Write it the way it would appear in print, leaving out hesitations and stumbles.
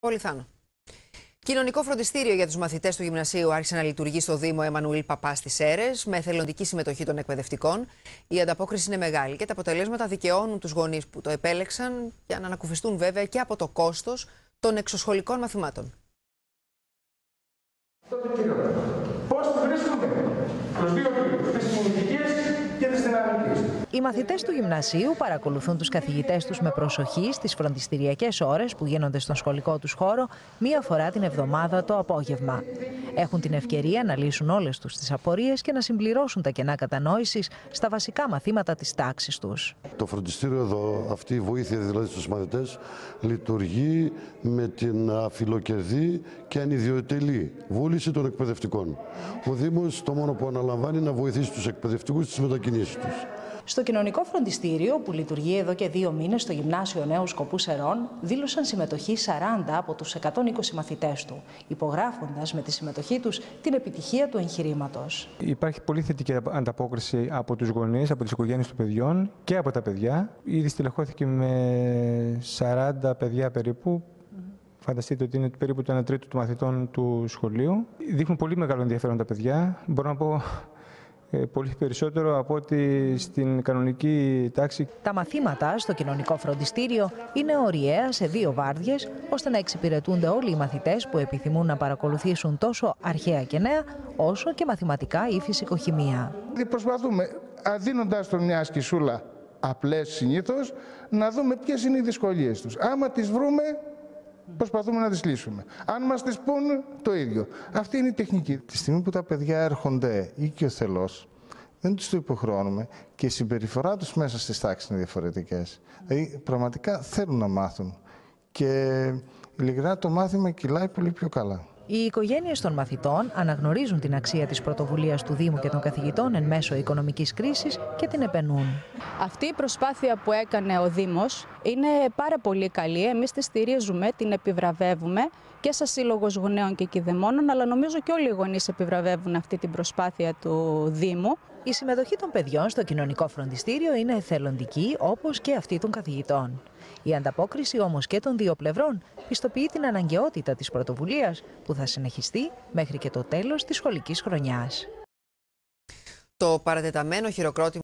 Πολυθάνο. Κοινωνικό φροντιστήριο για τους μαθητές του γυμνασίου άρχισε να λειτουργεί στο Δήμο Εμμανουήλ Παπά στις Σέρρες με εθελοντική συμμετοχή των εκπαιδευτικών. Η ανταπόκριση είναι μεγάλη και τα αποτελέσματα δικαιώνουν τους γονείς που το επέλεξαν για να ανακουφιστούν βέβαια και από το κόστος των εξωσχολικών μαθημάτων. Πώς τη βρίσκονται προς δύο τύπους, τις κινητικές και τις δυναμικές. Οι μαθητές του γυμνασίου παρακολουθούν τους καθηγητές τους με προσοχή στις φροντιστηριακές ώρες που γίνονται στον σχολικό τους χώρο μία φορά την εβδομάδα το απόγευμα. Έχουν την ευκαιρία να λύσουν όλες τους τις απορίες και να συμπληρώσουν τα κενά κατανόησης στα βασικά μαθήματα της τάξης τους. Το φροντιστήριο εδώ, αυτή η βοήθεια δηλαδή στους μαθητές, λειτουργεί με την αφιλοκερδή και ανιδιοτελή βούληση των εκπαιδευτικών. Ο Δήμος το μόνο που αναλαμβάνει είναι να βοηθήσει τους εκπαιδευτικούς στις μετακινήσεις τους. Στο κοινωνικό φροντιστήριο, που λειτουργεί εδώ και 2 μήνες στο Γυμνάσιο Νέου Σκοπού Σερών, δήλωσαν συμμετοχή 40 από τους 120 μαθητές του, υπογράφοντας με τη συμμετοχή τους την επιτυχία του εγχειρήματος. Υπάρχει πολύ θετική ανταπόκριση από τους γονείς, από τις οικογένειες των παιδιών και από τα παιδιά. Ήδη στελεχώθηκε με 40 παιδιά περίπου. Φανταστείτε ότι είναι περίπου το 1 τρίτο των μαθητών του σχολείου. Δείχνουν πολύ μεγάλο ενδιαφέρον τα παιδιά. Μπορώ να πω πολύ περισσότερο από ότι στην κανονική τάξη. Τα μαθήματα στο κοινωνικό φροντιστήριο είναι ωριαία σε 2 βάρδιες, ώστε να εξυπηρετούνται όλοι οι μαθητές που επιθυμούν να παρακολουθήσουν τόσο αρχαία και νέα, όσο και μαθηματικά ή φυσικοχημεία. Προσπαθούμε, δίνοντάς τον μια ασκησούλα απλές συνήθως, να δούμε ποιες είναι οι δυσκολίες τους. Άμα τις βρούμε, προσπαθούμε να τις λύσουμε. Αν μας τις πούν, το ίδιο. Αυτή είναι η τεχνική. Τη στιγμή που τα παιδιά έρχονται οικειοθελώς, δεν τους το υποχρεώνουμε και η συμπεριφορά τους μέσα στις τάξεις είναι διαφορετικές. Δηλαδή, πραγματικά θέλουν να μάθουν και ειλικρινά το μάθημα κυλάει πολύ πιο καλά. Οι οικογένειες των μαθητών αναγνωρίζουν την αξία της πρωτοβουλίας του Δήμου και των καθηγητών εν μέσω οικονομικής κρίσης και την επενούν. Αυτή η προσπάθεια που έκανε ο Δήμος είναι πάρα πολύ καλή. Εμείς τη στηρίζουμε, την επιβραβεύουμε και σαν Σύλλογος Γονέων και Κηδεμόνων, αλλά νομίζω και όλοι οι γονείς επιβραβεύουν αυτή την προσπάθεια του Δήμου. Η συμμετοχή των παιδιών στο κοινωνικό φροντιστήριο είναι εθελοντική, όπως και αυτή των καθηγητών. Η ανταπόκριση όμως και των 2 πλευρών πιστοποιεί την αναγκαιότητα της πρωτοβουλίας που θα συνεχιστεί μέχρι και το τέλος της σχολικής χρονιάς. Το παρατεταμένο χειροκρότημα